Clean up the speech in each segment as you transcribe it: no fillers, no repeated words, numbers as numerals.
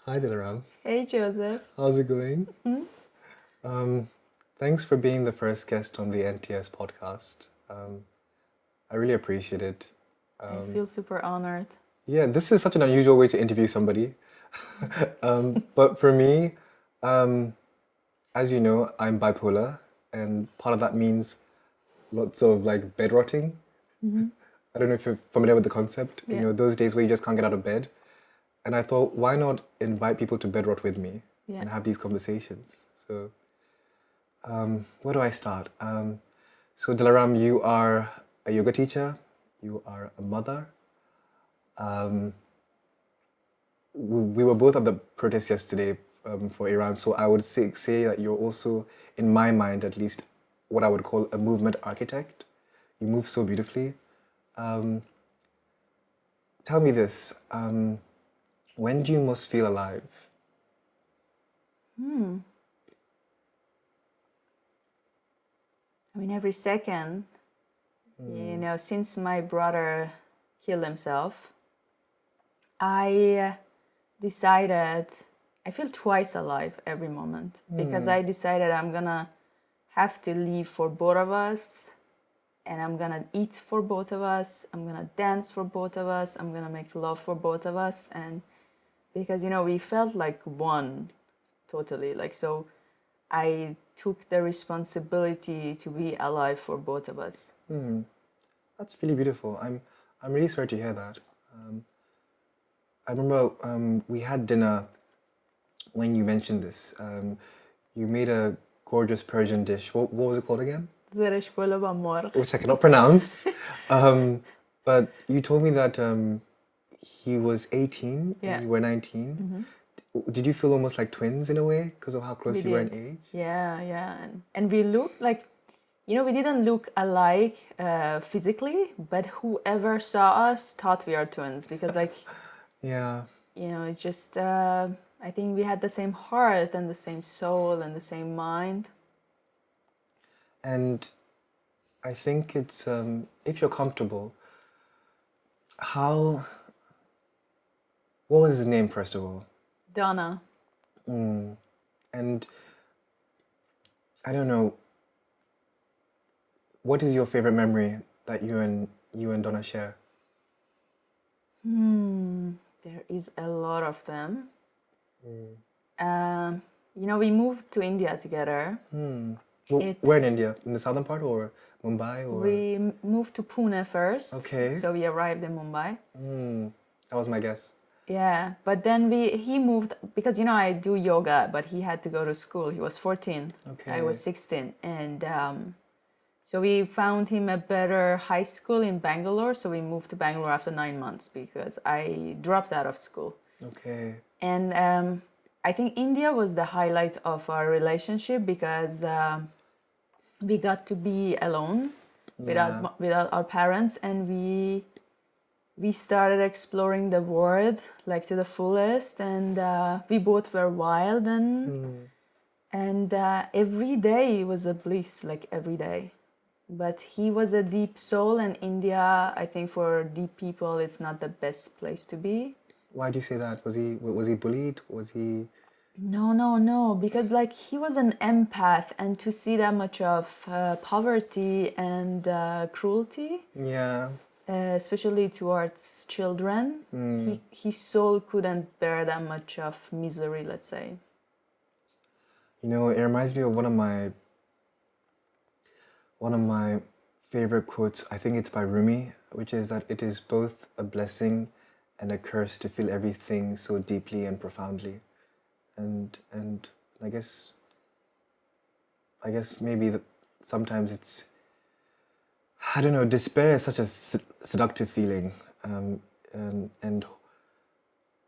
Hi, Delaram. Hey, Joseph. How's it going? Hmm? Um, Thanks for being the first guest on the NTS podcast. I really appreciate it. I Um, feel super honored. yeah, this is such an unusual way to interview somebody. But for me, um, as you know, I'm bipolar, and part of that means lots of like bed rotting. Hmm. I don't know if you're familiar with the concept. Yeah, Those days where you just can't get out of bed. And I thought, why not invite people to bed rot with me yeah. and have these conversations? So, where do I start? So, Dilaram, you are a yoga teacher, you are a mother. Um, we were both at the protest yesterday for Iran, so I would say that you're also, in my mind at least, what I would call a movement architect. You move so beautifully. Um, Tell me this, when do you most feel alive? Hmm. I mean, every second, since my brother killed himself, I decided I feel twice alive every moment because I decided I'm gonna have to live for both of us and I'm gonna eat for both of us, I'm gonna dance for both of us, I'm gonna make love for both of us. And because we felt like one totally, like, so I took the responsibility to be alive for both of us. That's really beautiful. I'm really sorry to hear that. I remember we had dinner when you mentioned this. You made a gorgeous Persian dish. What was it called again? زرش بالا با مرغ. Which I cannot pronounce. Um, but you told me that he was 18 and Yeah. you were 19. Did you feel almost like twins in a way because of how We close you were in did. age? Yeah. And we looked like, we didn't look alike physically, but whoever saw us thought we are twins because, like, Yeah. it's just, I think we had the same heart and the same soul and the same mind. And I think it's, if you're comfortable, how, what was his name, first of all? Donna. And I don't know, what is your favorite memory that you and Donna share? There is a lot of them. We moved to India together. Where in India? In the southern part or Mumbai or? We moved to Pune first. Okay. So we arrived in Mumbai. That was my guess. Yeah, but then he moved because I do yoga, but he had to go to school. He was 14. Okay. I was 16, and so we found him a better high school in Bangalore. So we moved to Bangalore after 9 months because I dropped out of school. Okay. And I think India was the highlight of our relationship because we got to be alone without our parents, and we started exploring the world like to the fullest, and we both were wild, and every day was a bliss, like every day. But he was a deep soul, and India, I think for deep people, it's not the best place to be. Why do you say that? Was he bullied? Was he? No, because like he was an empath, and to see that much of poverty and cruelty, Yeah. especially towards children, his soul couldn't bear that much of misery, let's say. It reminds me of one of my favorite quotes. I think it's by Rumi, which is that it is both a blessing and a curse to feel everything so deeply and profoundly. And I guess maybe sometimes it's, I don't know, despair is such a seductive feeling, and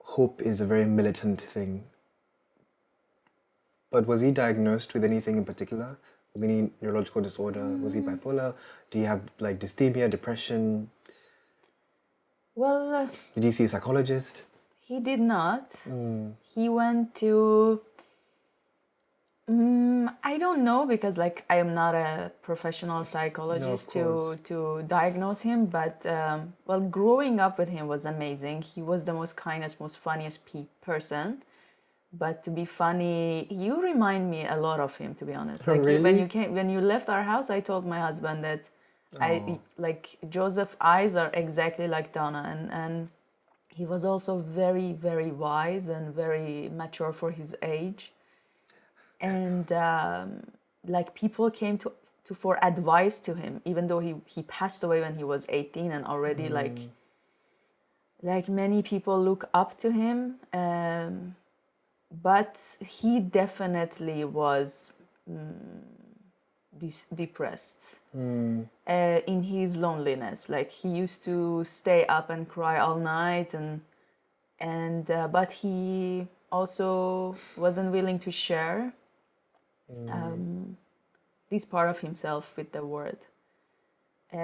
hope is a very militant thing. But was he diagnosed with anything in particular? With any neurological disorder? Was he bipolar? Do you have like dysthymia, depression? Well, Did you see a psychologist? he did not. He went to, I don't know, because like I am not a professional psychologist to diagnose him, but well, growing up with him was amazing. He was the most kindest, most funniest person. but to be funny, you remind me a lot of him, to be honest. Oh, Like really? when you left our house, I told my husband that Oh. like Joseph's eyes are exactly like Donna, and he was also very, very wise and very mature for his age. And like people came to for advice to him, even though he passed away when he was 18, and already like many people look up to him. But he definitely was depressed in his loneliness. Like he used to stay up and cry all night, and but he also wasn't willing to share this part of himself with the world.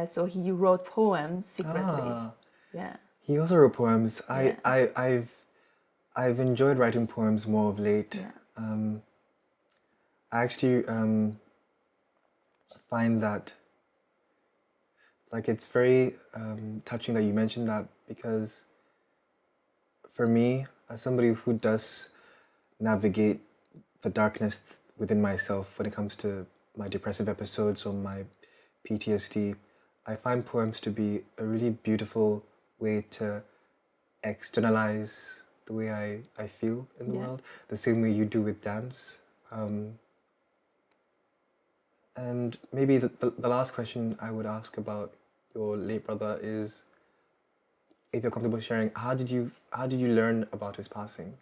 So he wrote poems secretly. Ah. Yeah. He also wrote poems. Yeah. I've enjoyed writing poems more of late. Yeah. I actually find that like it's very touching that you mentioned that, because for me, as somebody who does navigate the darkness within myself when it comes to my depressive episodes or my PTSD, I find poems to be a really beautiful way to externalize the way I feel in the world, the same way you do with dance. And maybe the last question I would ask about your late brother is, if you're comfortable sharing, how did you learn about his passing?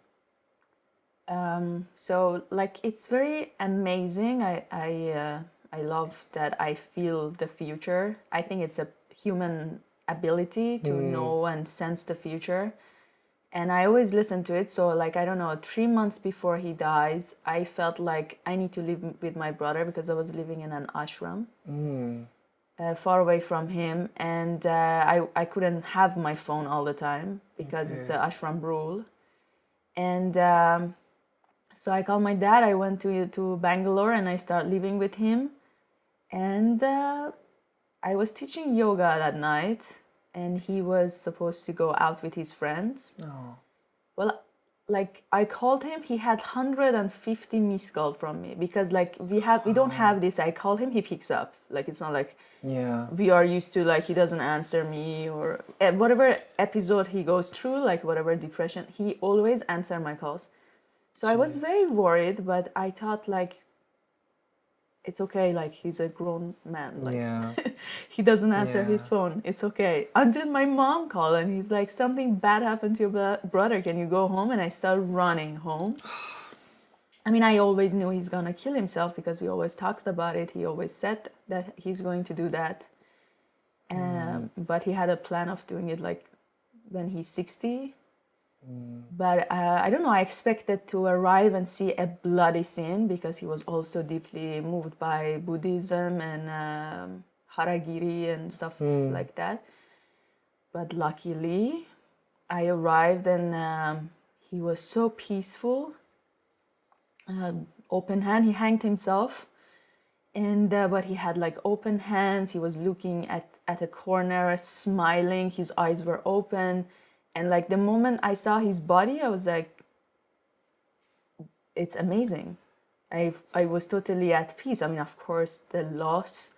So like it's very amazing. I love that I feel the future. I think it's a human ability to know and sense the future. And I always listen to it. So like, I don't know, 3 months before he dies, I felt like I need to live with my brother because I was living in an ashram far away from him. And I couldn't have my phone all the time because it's an ashram rule. And so I called my dad. I went to Bangalore and I started living with him. And I was teaching yoga that night, and he was supposed to go out with his friends. Oh. Well, like I called him, he had 150 missed calls from me because like we don't have this. I call him, he picks up. Like it's not like we are used to like he doesn't answer me or whatever episode he goes through, like whatever depression, he always answer my calls. So I was very worried, but I thought like it's okay, like he's a grown man, like he doesn't answer his phone, it's okay. Until my mom called and he's like, something bad happened to your brother, can you go home? And I started running home. I mean, I always knew he's gonna kill himself because we always talked about it. He always said that he's going to do that, but he had a plan of doing it like when he's 60. But I don't know, I expected to arrive and see a bloody scene because he was also deeply moved by Buddhism and Haragiri and stuff like that. But luckily, I arrived and he was so peaceful, open hand, he hanged himself. And but he had like open hands, he was looking at a corner, smiling, his eyes were open. And like the moment I saw his body, I was like, it's amazing. I was totally at peace. I mean, of course, the loss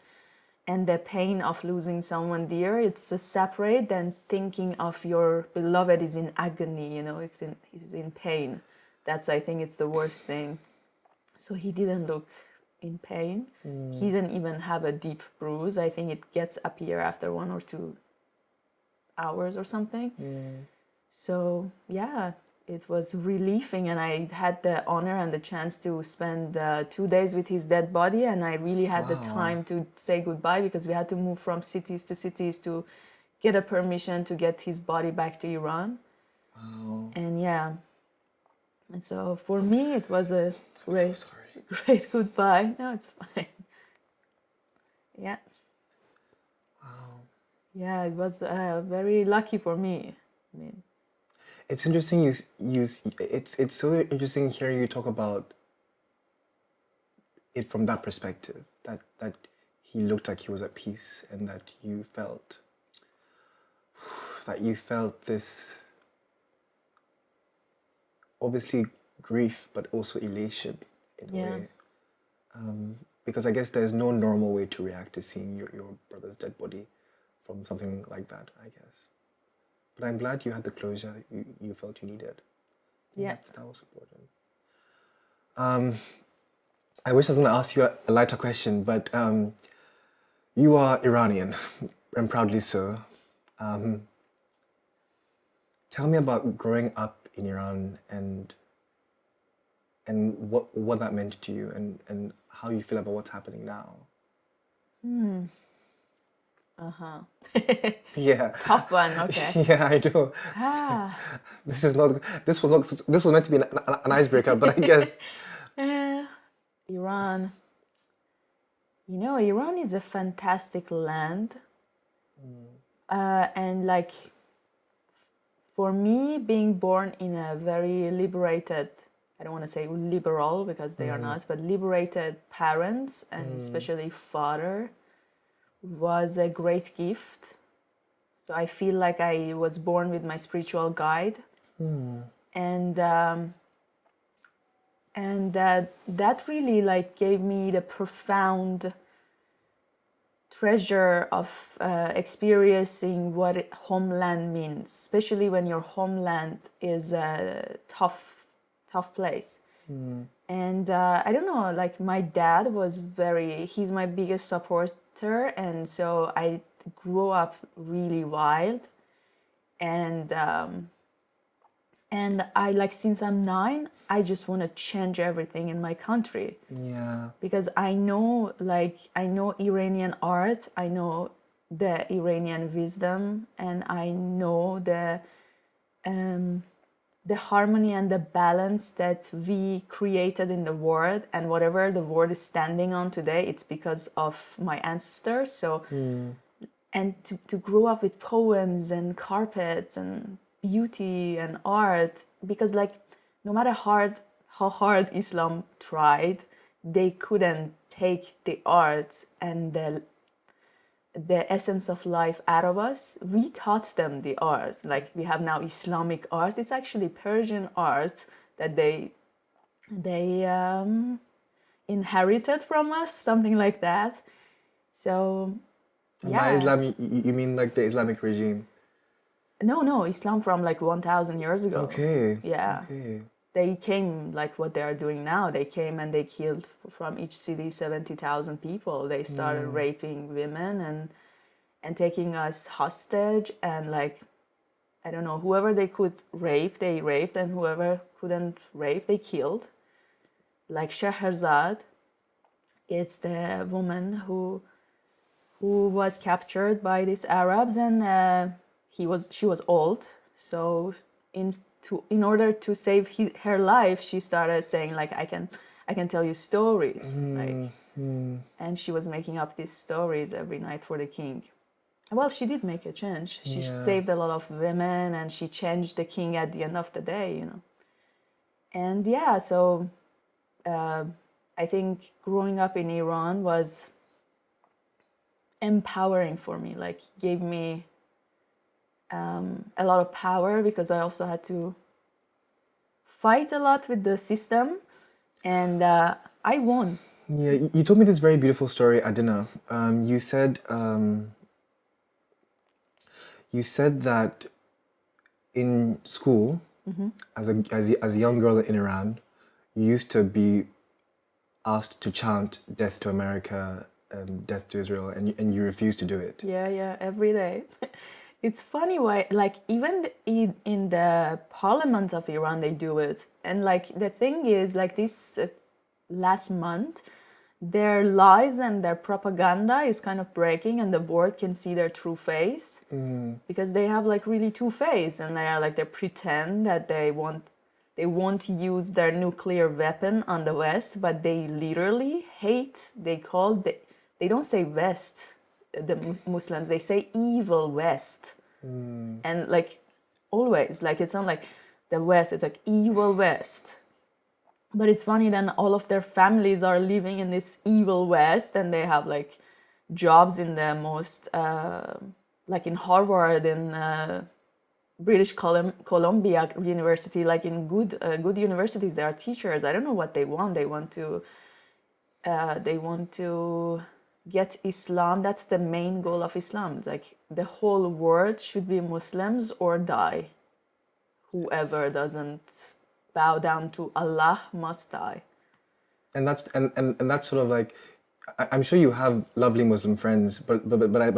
and the pain of losing someone dear, it's separate than thinking of your beloved is in agony, you know, he's in pain. That's, I think it's the worst thing. So he didn't look in pain. He didn't even have a deep bruise. I think it gets appear after 1 or 2 hours or something. So yeah, it was relieving, and I had the honor and the chance to spend 2 days with his dead body, and I really had the time to say goodbye because we had to move from cities to cities to get a permission to get his body back to Iran. And yeah, and so for me it was a great goodbye. No, it's fine. Yeah. Yeah, it was very lucky for me. I mean, it's interesting. It's so interesting hearing you talk about it from that perspective. That he looked like he was at peace, and that you felt this obviously grief, but also elation in a Yeah. way. Because I guess there's no normal way to react to seeing your brother's dead body from something like that, I guess. But I'm glad you had the closure you felt you needed. Yeah. That was important. I wish I was going to ask you a lighter question, but you are Iranian, and proudly so. Tell me about growing up in Iran and what that meant to you and how you feel about what's happening now. Uh-huh. Yeah. Tough one, okay. Yeah, I do. Ah. This was meant to be an icebreaker, but I guess Iran. You know, Iran is a fantastic land. And like, for me, being born in a very liberated, I don't want to say liberal because they are not, but liberated parents and especially father was a great gift. So I feel like I was born with my spiritual guide. And that really like gave me the profound treasure of experiencing what homeland means, especially when your homeland is a tough place. And I don't know, like my dad was he's my biggest supporter, and so I grew up really wild. And I like, since I'm 9, I just want to change everything in my country. yeah. Because I know Iranian art, I know the Iranian wisdom, and I know the harmony and the balance that we created in the world, and whatever the world is standing on today, it's because of my ancestors. So, and to grow up with poems and carpets and beauty and art, because like no matter how hard Islam tried, they couldn't take the art and the essence of life out of us. We taught them the art. Like we have now Islamic art. It's actually Persian art that they inherited from us, something like that. So And by Islam, you mean like the Islamic regime? No, Islam from like 1,000 years ago. Okay. Yeah. Okay. They came like what they are doing now. They came and they killed from each city 70,000 people. They started raping women and taking us hostage, and like, I don't know, whoever they could rape, they raped, and whoever couldn't rape, they killed. Like Shahrazad, it's the woman who was captured by these Arabs, and she was old. So in order to save her life, she started saying like, I can tell you stories, like, and she was making up these stories every night for the king. Well, she did make a change. She saved a lot of women, and she changed the king at the end of the day, you know. And yeah, so I think growing up in Iran was empowering for me, like gave me a lot of power, because I also had to fight a lot with the system, and I won. Yeah, you told me this very beautiful story at dinner. You said that in school, as a young girl in Iran, you used to be asked to chant "Death to America" and "Death to Israel," and you refused to do it. Yeah, every day. It's funny why, like, even in the parliament of Iran, they do it. And like, the thing is, like, this last month, their lies and their propaganda is kind of breaking, and the board can see their true face, because they have like really two-faced, and they are like, they pretend that they won't use their nuclear weapon on the West, but they literally hate. They don't say West, the Muslims, they say evil West. And like, always, like, it's not like the West, it's like evil West. But it's funny, then all of their families are living in this evil West, and they have like jobs in the most like in Harvard, in British Columbia University, like in good universities, there are teachers. I don't know what they want. They want to get Islam. That's the main goal of Islam. It's like the whole world should be Muslims or die. Whoever doesn't bow down to Allah must die. And that's sort of like, I'm sure you have lovely Muslim friends, but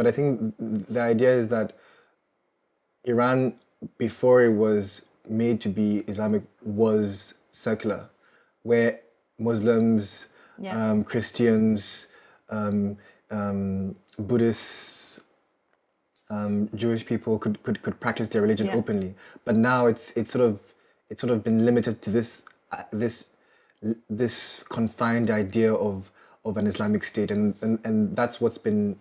I think the idea is that Iran, before it was made to be Islamic, was secular, where Muslims, Yeah. Christians, Buddhists, Jewish people could practice their religion Yeah. openly. But now it's sort of been limited to this confined idea of an Islamic state, and that's what's been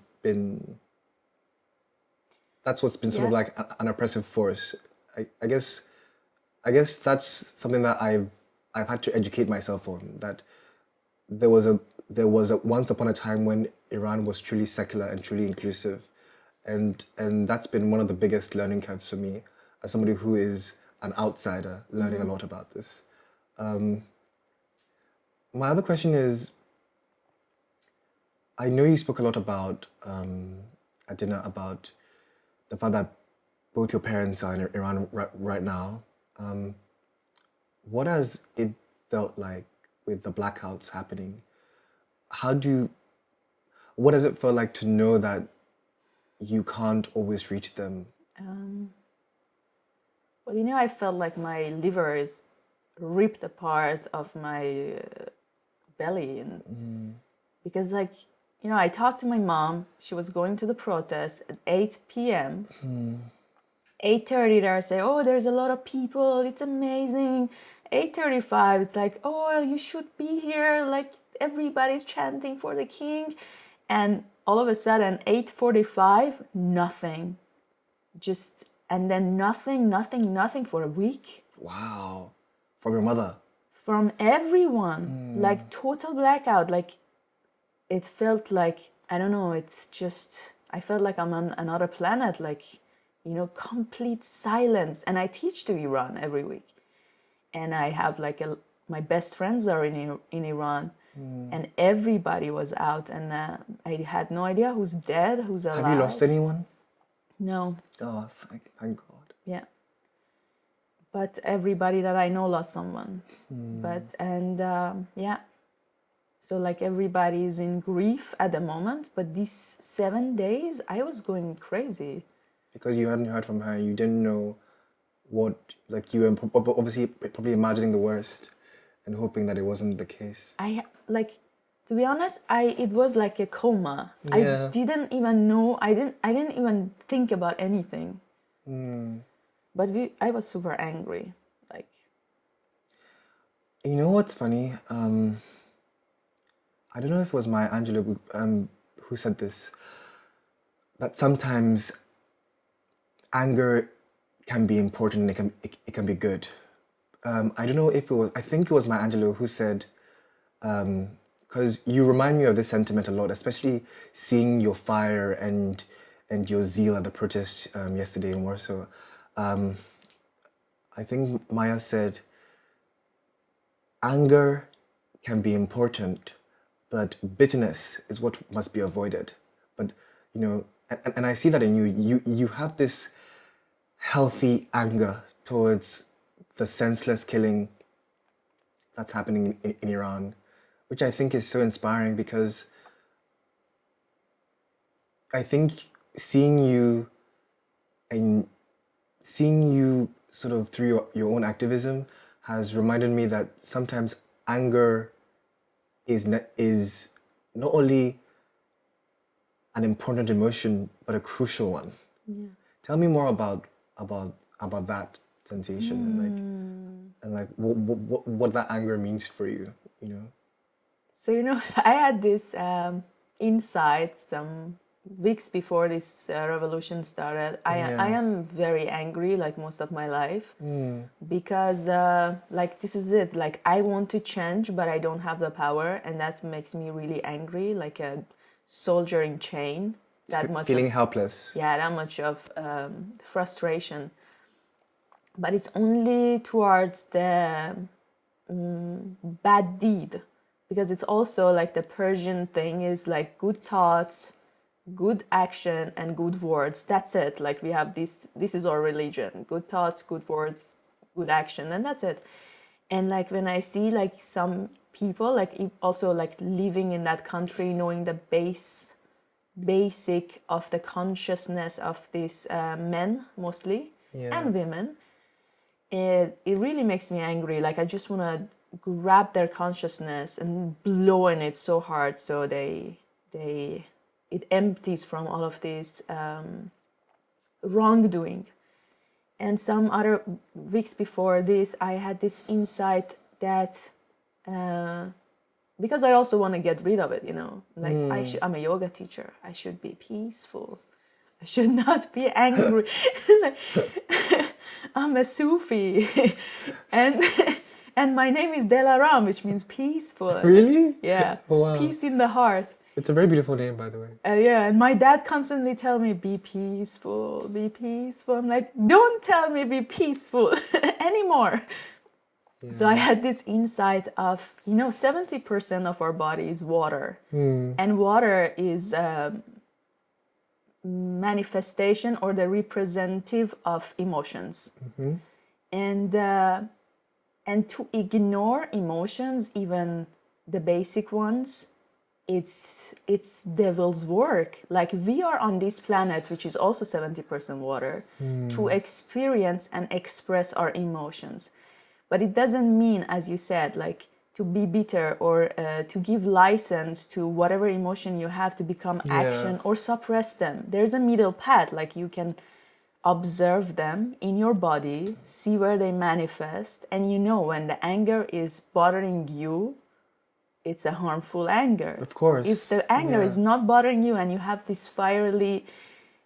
sort of Yeah. like an oppressive force. I guess that's something that I've had to educate myself on, that there was a once upon a time when Iran was truly secular and truly inclusive, and that's been one of the biggest learning curves for me as somebody who is an outsider learning a lot about this. My other question is, I know you spoke a lot about at dinner about the fact that both your parents are in Iran right now. What has it felt like with the blackouts happening? What does it feel like to know that you can't always reach them? Well, I felt like my liver is ripped apart of my belly, and because I talked to my mom. She was going to the protest at 8 p.m. 8:30 there, I say, oh, there's a lot of people, it's amazing. 8:35, it's like, oh, you should be here, like everybody's chanting for the king. And all of a sudden, 8:45, nothing. And then nothing for a week. Wow. From your mother? From everyone, like total blackout. Like it felt like, I don't know, I felt like I'm on another planet, like, complete silence. And I teach to Iran every week. And I have my best friends are in Iran. And everybody was out. And I had no idea who's dead, who's alive. Have you lost anyone? No. Oh, thank God. Yeah. But everybody that I know lost someone. Yeah. So everybody's in grief at the moment. But these 7 days, I was going crazy. Because you hadn't heard from her, you didn't know what, you were obviously probably imagining the worst and hoping that it wasn't the case. To be honest, it was like a coma. Yeah. I didn't even know. I didn't even think about anything. But I was super angry. You know what's funny? I don't know if it was Maya Angelou who said this, that sometimes anger can be important and it can be good. I don't know if it was, I think it was Maya Angelou who said, because you remind me of this sentiment a lot, especially seeing your fire and your zeal at the protest yesterday in Warsaw. I think Maya said, anger can be important, but bitterness is what must be avoided. But, and I see that in you. You have this healthy anger towards the senseless killing that's happening in Iran, which I think is so inspiring, because I think seeing you sort of through your own activism has reminded me that sometimes anger is not only an important emotion, but a crucial one. Yeah. Tell me more about that sensation and what that anger means for you. So I had this insight some weeks before this revolution started. I am very angry, like most of my life, because this is it. Like I want to change, but I don't have the power, and that makes me really angry, like a soldier in chain. Feeling helpless. Yeah, that much of frustration. but it's only towards the bad deed, because it's also like the Persian thing is like good thoughts, good action, and good words. That's it. Like we have this is our religion: good thoughts, good words, good action, and that's it. And like when I see like some people like also like living in that country, knowing the basic of the consciousness of these men mostly, Yeah. and women, it really makes me angry. Like I just want to grab their consciousness and blow in it so hard so it empties from all of this wrongdoing. And some other weeks before this, I had this insight that because I also want to get rid of it, like I'm a yoga teacher, I should be peaceful, I should not be angry. Like, I'm a Sufi, and and my name is Delaram, which means peaceful. Really? Yeah. Wow. Peace in the heart. It's a very beautiful name, by the way. Yeah, and my dad constantly tell me, be peaceful, be peaceful. I'm like, don't tell me be peaceful anymore. Yeah. So I had this insight of, 70% of our body is water. And water is manifestation or the representative of emotions. And to ignore emotions, even the basic ones, it's devil's work. Like we are on this planet, which is also 70% water, to experience and express our emotions. But it doesn't mean, as you said, like to be bitter or to give license to whatever emotion you have to become action or suppress them. There's a middle path. Like you can observe them in your body, see where they manifest, and when the anger is bothering you, it's a harmful anger. Of course. If the anger is not bothering you and you have this fiery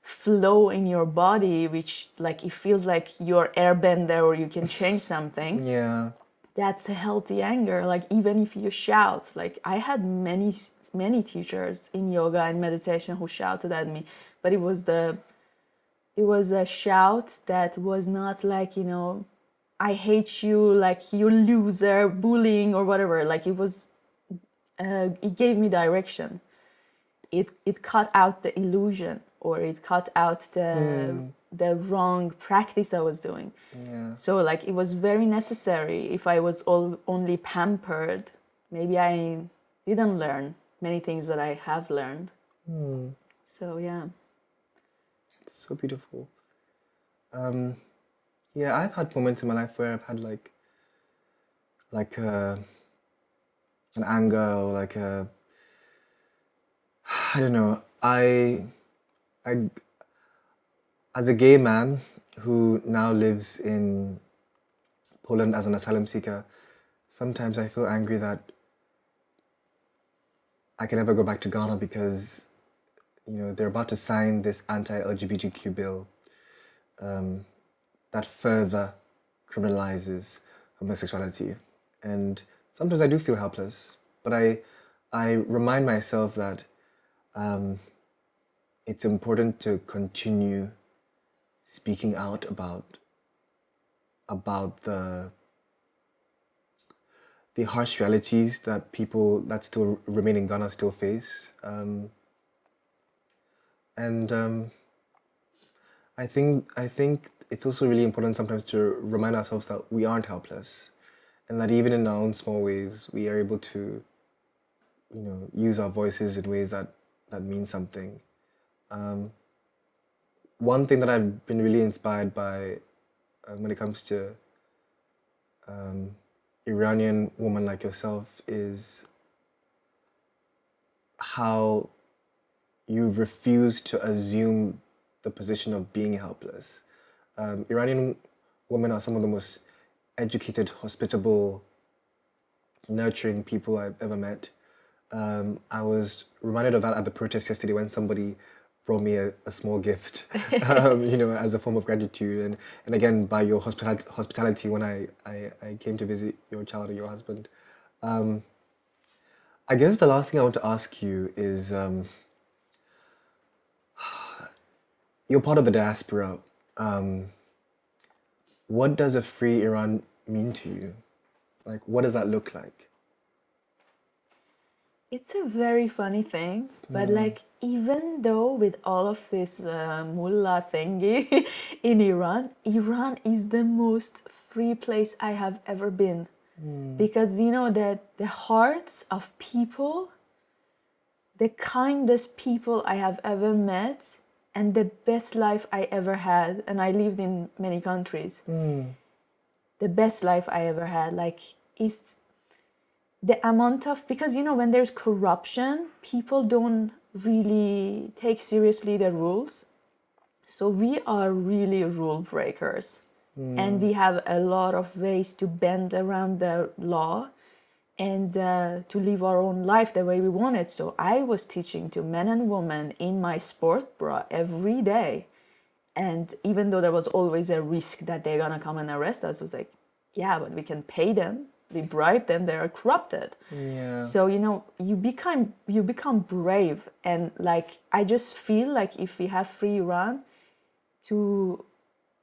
flow in your body, which like it feels like you're airbender or you can change something. That's a healthy anger. Like even if you shout, like I had many teachers in yoga and meditation who shouted at me, but it was a shout that was not like, I hate you, like you loser, bullying or whatever. Like it gave me direction. It cut out the illusion, or it cut out the wrong practice I was doing. So like it was very necessary. If I was only pampered, maybe I didn't learn many things that I have learned. So yeah. It's so beautiful. I've had moments in my life where I've had like an anger or like I don't know. I as a gay man who now lives in Poland as an asylum seeker, sometimes I feel angry that I can never go back to Ghana because, they're about to sign this anti-LGBTQ bill that further criminalizes homosexuality. And sometimes I do feel helpless, but I remind myself that it's important to continue speaking out about the harsh realities that people that still remain in Ghana still face. I think it's also really important sometimes to remind ourselves that we aren't helpless, and that even in our own small ways, we are able to, use our voices in ways that mean something. One thing that I've been really inspired by when it comes to Iranian women like yourself is how you refuse to assume the position of being helpless. Iranian women are some of the most educated, hospitable, nurturing people I've ever met. I was reminded of that at the protest yesterday when somebody brought me a small gift, as a form of gratitude. And again, by your hospitality when I came to visit your child or your husband. I guess the last thing I want to ask you is, you're part of the diaspora. what does a free Iran mean to you? Like, what does that look like? It's a very funny thing, but like even though with all of this mullah thingy in Iran, Iran is the most free place I have ever been. Because you know that the hearts of people, the kindest people I have ever met, and the best life I ever had, and I lived in many countries. The best life I ever had, like it's the amount of, because you know when there's corruption, people don't really take seriously the rules. So we are really rule breakers, and we have a lot of ways to bend around the law and to live our own life the way we want it. So I was teaching to men and women in my sport bra every day, and even though there was always a risk that they're gonna come and arrest us, I was like, yeah, but we can pay them, we bribe them, they are corrupted. Yeah. So you know, you become brave, and like I just feel like if we have free Iran, to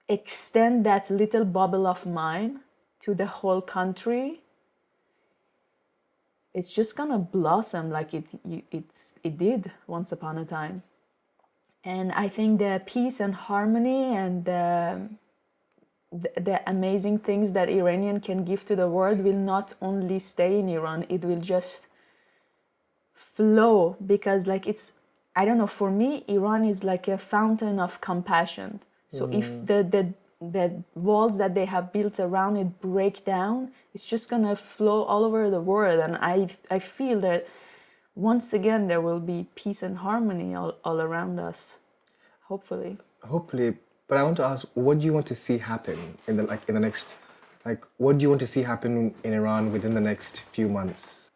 extend that little bubble of mine to the whole country, it's just gonna blossom like it did once upon a time. And I think the peace and harmony and the amazing things that Iranian can give to the world will not only stay in Iran, it will just flow, because like it's, I don't know, for me Iran is like a fountain of compassion. So if the walls that they have built around it break down, it's just gonna flow all over the world. And I feel that once again there will be peace and harmony all around us, hopefully. Hopefully, but I want to ask, what do you want to see happen in the next, like, what do you want to see happen in Iran within the next few months?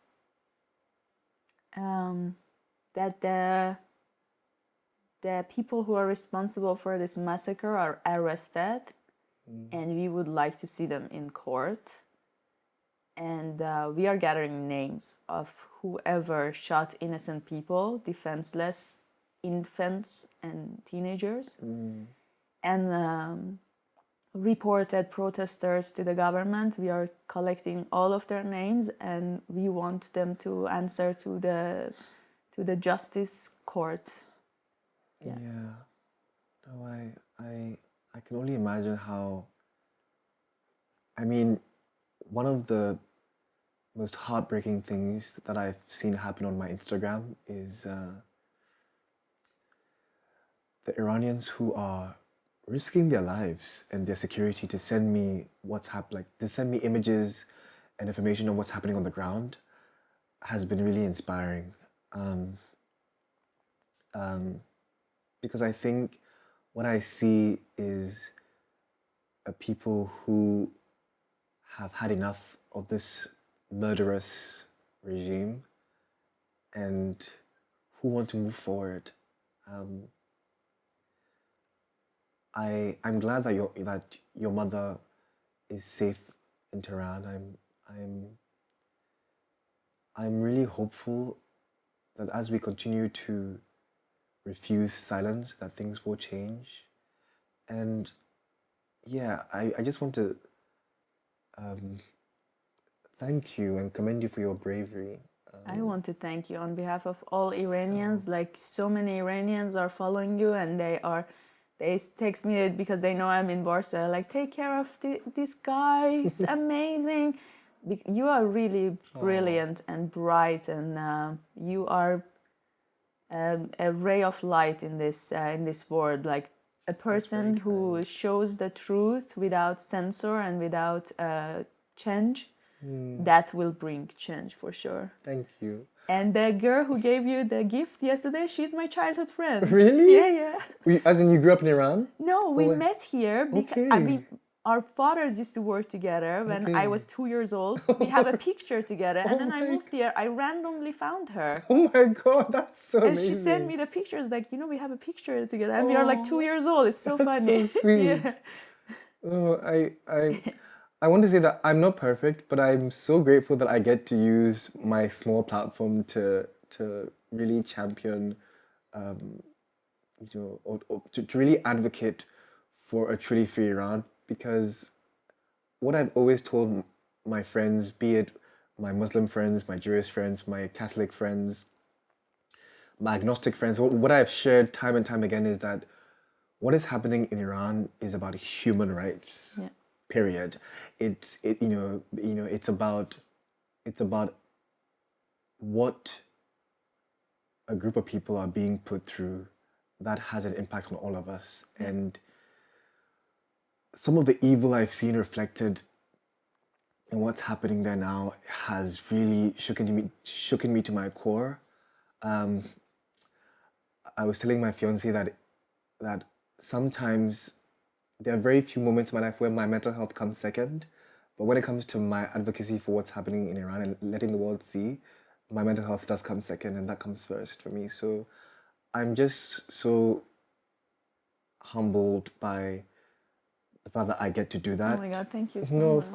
That the people who are responsible for this massacre are arrested, and we would like to see them in court. And we are gathering names of whoever shot innocent people, defenseless infants and teenagers, and reported protesters to the government. We are collecting all of their names, and we want them to answer to the justice court. Yeah. No, I can only imagine how. I mean, one of the most heartbreaking things that I've seen happen on my Instagram is the Iranians who are risking their lives and their security to send me to send me images and information of what's happening on the ground has been really inspiring. Because I think what I see is a people who have had enough of this murderous regime and who want to move forward. I'm glad that your mother is safe in Tehran. I'm really hopeful that as we continue to refuse silence, that things will change. And yeah, I just want to thank you and commend you for your bravery. I want to thank you on behalf of all Iranians. Like so many Iranians are following you, and they text me because they know I'm in Warsaw. Like, take care of this guy. He's amazing. You are really brilliant and bright, and you are a ray of light in this world. Like a person who shows the truth without censor and without change. That will bring change for sure. Thank you. And the girl who gave you the gift yesterday, she's my childhood friend. Really? Yeah. As in you grew up in Iran? No, we met here because Okay. our fathers used to work together when I was 2 years old. We have a picture together, and then I moved here. I randomly found her. Oh my God, that's so And amazing. she sent me the pictures, like, we have a picture together, and we are like 2 years old. It's so funny. So sweet. Yeah. Oh, I want to say that I'm not perfect, but I'm so grateful that I get to use my small platform to really champion, or to really advocate for a truly free Iran, because what I've always told my friends, be it my Muslim friends, my Jewish friends, my Catholic friends, my agnostic friends, what I've shared time and time again is that what is happening in Iran is about human rights. Yeah. Period. It's about what a group of people are being put through that has an impact on all of us. And some of the evil I've seen reflected in what's happening there now has really shooken me to my core. I was telling my fiancée that sometimes there are very few moments in my life where my mental health comes second, but when it comes to my advocacy for what's happening in Iran and letting the world see, my mental health does come second, and that comes first for me. So I'm just so humbled by the fact that I get to do that. Oh my God, thank you so No, much.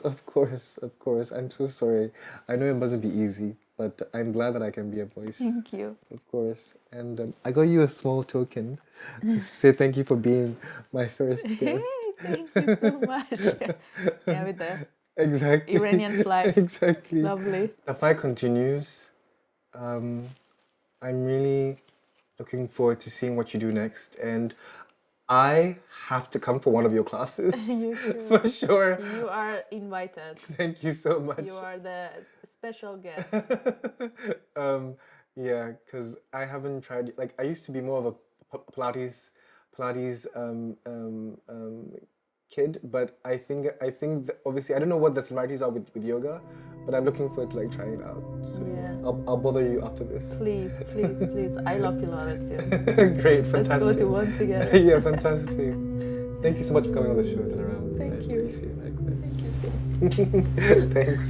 of course. I'm so sorry. I know it mustn't be easy, but I'm glad that I can be a voice. Thank you. Of course. And I got you a small token to say thank you for being my first guest. Thank you so much. Yeah, with the Exactly. Iranian flag. Exactly. Lovely. The fight continues. I'm really looking forward to seeing what you do next. And I have to come for one of your classes. You should. For sure. You are invited. Thank you so much. You are the special guest. Yeah, because I haven't tried. Like, I used to be more of a Pilates kid, but I think that obviously I don't know what the similarities are with yoga, but I'm looking forward to like trying it out. So Yeah. I'll bother you after this. Please. I love Pilates too. Great, fantastic. Let's go to one together. Yeah, fantastic. Thank you so much for coming on the show, Delaram. Thank I you. appreciate it. Likewise. Thank you so much. Thanks.